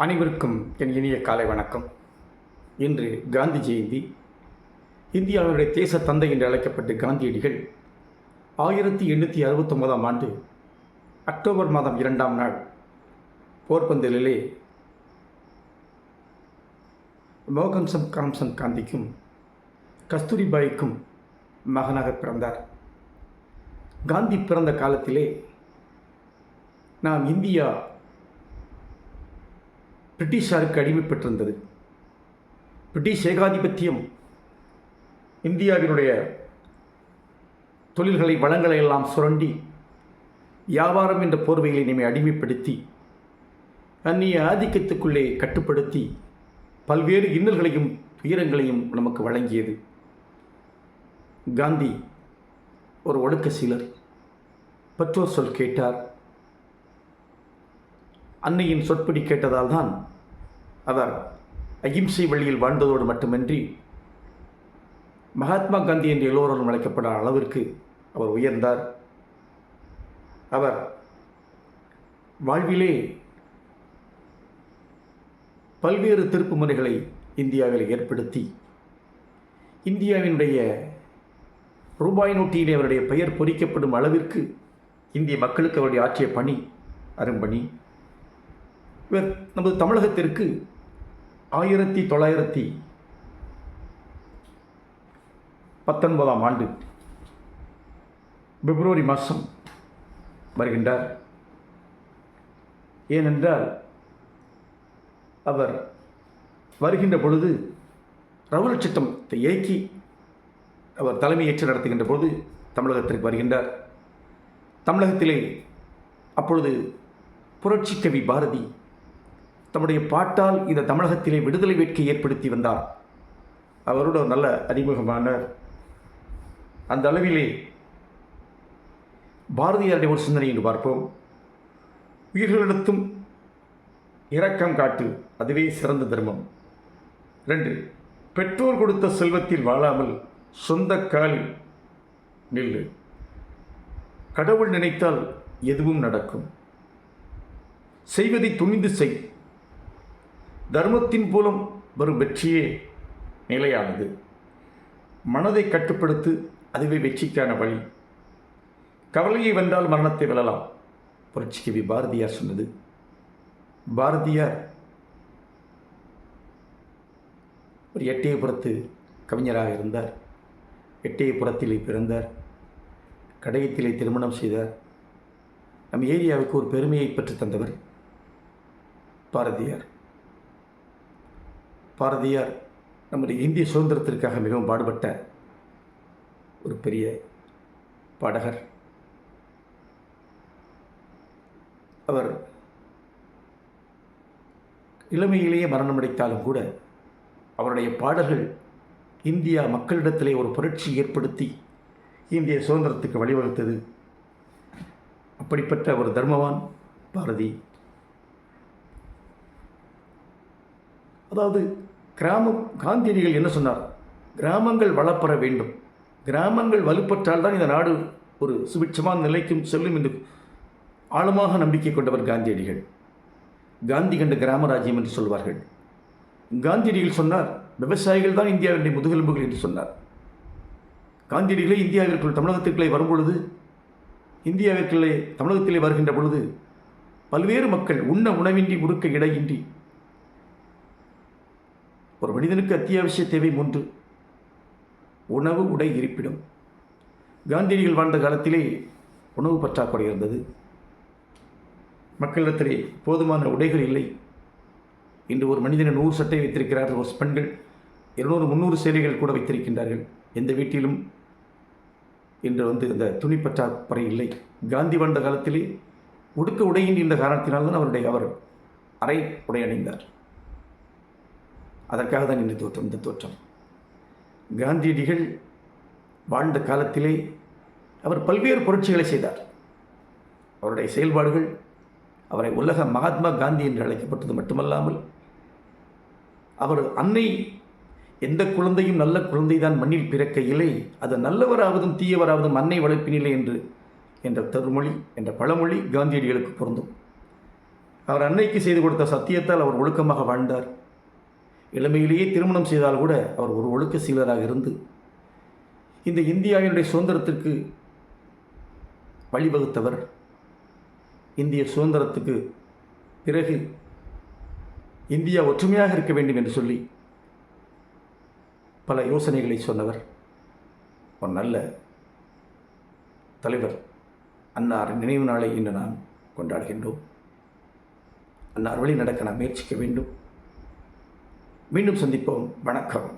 அனைவருக்கும் என் இனிய காலை வணக்கம். இன்று காந்தி ஜெயந்தி. இந்தியாவினுடைய தேச தந்தை என்று அழைக்கப்பட்ட காந்தியடிகள் 1869ஆம் ஆண்டு அக்டோபர் மாதம் 2ஆம் நாள் போர்பந்தரிலே மோகன்சம் கரம்சந்த் காந்திக்கும் கஸ்தூரிபாய்க்கும் மகனாக பிறந்தார். காந்தி பிறந்த காலத்திலே இந்தியா பிரிட்டிஷாருக்கு அடிமைப்பட்டிருந்தது. பிரிட்டிஷ் ஏகாதிபத்தியம் இந்தியாவினுடைய தொழில்களை வளங்களை எல்லாம் சுரண்டி வியாபாரம் என்ற போர்வைகளை நம்மை அடிமைப்படுத்தி அந்நிய ஆதிக்கத்துக்குள்ளே கட்டுப்படுத்தி பல்வேறு இன்னல்களையும் துயரங்களையும் நமக்கு வழங்கியது. காந்தி ஒரு ஒடுக்க சீலர். பெற்றோர் சொல் கேட்டார். அன்னையின் சொற்படி கேட்டதால் தான் அவர் அகிம்சை வழியில் வாழ்ந்ததோடு மட்டுமின்றி மகாத்மா காந்தி என்று எல்லோரும் அழைக்கப்பட அளவிற்கு அவர் உயர்ந்தார். அவர் வாழ்விலே பல்வேறு திருப்பு முறைகளை இந்தியாவில் ஏற்படுத்தி இந்தியாவினுடைய ரூபாய் நோட்டிலே அவருடைய பெயர் பொறிக்கப்படும் அளவிற்கு இந்திய மக்களுக்கு அவருடைய ஆற்றிய பணி அரும்பணி. இவர் நமது தமிழகத்திற்கு 1919ஆம் ஆண்டு பிப்ரவரி மாதம் வருகின்றார். ஏனென்றால் அவர் வருகின்ற பொழுது ரவுலட் சட்டத்தை இயக்கி அவர் தலைமையேற்று நடத்துகின்ற பொழுது தமிழகத்திற்கு வருகின்றார். தமிழகத்திலே அப்பொழுது புரட்சி கவி பாரதி தம்முடைய பாட்டால் இந்த தமிழகத்திலே விடுதலை வேட்கை ஏற்படுத்தி வந்தார். அவரோட நல்ல அறிமுகமான அந்த அளவிலே பாரதியாருடைய ஒரு சிந்தனை என்று பார்ப்போம். உயிர்களிடத்தும் இரக்கம் காட்டு, அதுவே சிறந்த தர்மம். 2, பெற்றோர் கொடுத்த செல்வத்தில் வாழாமல் சொந்த காலில் நில்லு. கடவுள் நினைத்தால் எதுவும் நடக்கும். செய்வதை துணிந்து செய். தர்மத்தின் மூலம் வரும் வெற்றியே நிலையானது. மனதை கட்டுப்படுத்து, அதுவே வெற்றிக்கான வழி. கவலையை வென்றால் மரணத்தை வெல்லலாம். புரட்சி கவி பாரதியார் சொன்னது. பாரதியார் ஒரு எட்டயபுரத்து கவிஞராக இருந்தார். எட்டயபுரத்திலே பிறந்தார். கடையத்திலே திருமணம் செய்தார். நம் ஏரியாவுக்கு ஒரு பெருமையை பெற்று தந்தவர் பாரதியார். பாரதியார் நம்முடைய இந்திய சுதந்திரத்திற்காக மிகவும் பாடுபட்ட ஒரு பெரிய பாடகர். அவர் இளமையிலேயே மரணமடைத்தாலும் கூட அவருடைய பாடல்கள் இந்தியா மக்களிடத்திலே ஒரு புரட்சி ஏற்படுத்தி இந்திய சுதந்திரத்துக்கு வழிவகுத்தது. அப்படிப்பட்ட ஒரு தர்மவான் பாரதி. அதாவது காந்தியடிகள் என்ன சொன்னார்? கிராமங்கள் வளப்பெற வேண்டும், கிராமங்கள் வலுப்பற்றால் தான் இந்த நாடு ஒரு சுபிட்சமான நிலைக்கும் செல்லும் என்று ஆழமாக நம்பிக்கை கொண்டவர் காந்தியடிகள். காந்தி கண்ட கிராமராஜ்யம் என்று சொல்வார்கள். காந்தியடிகள் சொன்னார், விவசாயிகள் தான் இந்தியாவினுடைய முதுகெலும்புகள் என்று சொன்னார். காந்தியடிகளே இந்தியாவிற்குள் தமிழகத்திற்குள்ளே வரும்பொழுது, இந்தியாவிற்குள்ளே தமிழகத்திலே வருகின்ற பொழுது பல்வேறு மக்கள் உண்ண உணவின்றி உடுக்க இடையின்றி, ஒரு மனிதனுக்கு அத்தியாவசிய தேவை 3: உணவு, உடை, இருப்பிடம். காந்தியடிகள் வாழ்ந்த காலத்திலே உணவு பற்றாக்குறை இருந்தது. மக்களிடத்திலே போதுமான உடைகள் இல்லை. இன்று ஒரு மனிதனை 100 சட்டை வைத்திருக்கிறார்கள். ஒரு பெண்கள் 200-300 சேலைகள் கூட வைத்திருக்கின்றார்கள். எந்த வீட்டிலும் இன்று இந்த துணி பற்றாக்குறை இல்லை. காந்தி வாழ்ந்த காலத்திலே உடுக்க உடையின்றி இந்த காரணத்தினால்தான் அவர் அரை உடை அணிந்தார். அதற்காக தான் இந்த தோற்றம். காந்தியடிகள் வாழ்ந்த காலத்திலே அவர் பல்வேறு புரட்சிகளை செய்தார். அவருடைய செயல்பாடுகள் அவரை உலக மகாத்மா காந்தி என்று அழைக்கப்பட்டது மட்டுமல்லாமல், அவர் அன்னை எந்த குழந்தையும் நல்ல குழந்தைதான் மண்ணில் பிறக்கையிலே, அது நல்லவராவதும் தீயவராவதும் அன்னை வளர்ப்பினிலே என்ற திருமொழி, என்ற பழமொழி காந்தியடிகளுக்கு பொருந்தும். அவர் அன்னைக்கு செய்து கொடுத்த சத்தியத்தால் அவர் ஒழுக்கமாக வாழ்ந்தார். இளமையிலேயே திருமணம் செய்தால் கூட அவர் ஒரு ஒழுக்க சீலராக இருந்து இந்த இந்தியாவினுடைய சுதந்திரத்திற்கு வழிவகுத்தவர். இந்திய சுதந்திரத்துக்கு பிறகு இந்தியா ஒற்றுமையாக இருக்க வேண்டும் என்று சொல்லி பல யோசனைகளை சொன்னவர். ஒரு நல்ல தலைவர். அன்னார் நினைவு நாளை இன்று நாம் கொண்டாடுகின்றோம். அன்னார் வழி நடக்க நாம் முயற்சிக்க வேண்டும். மீண்டும் சந்திப்போம். வணக்கம்.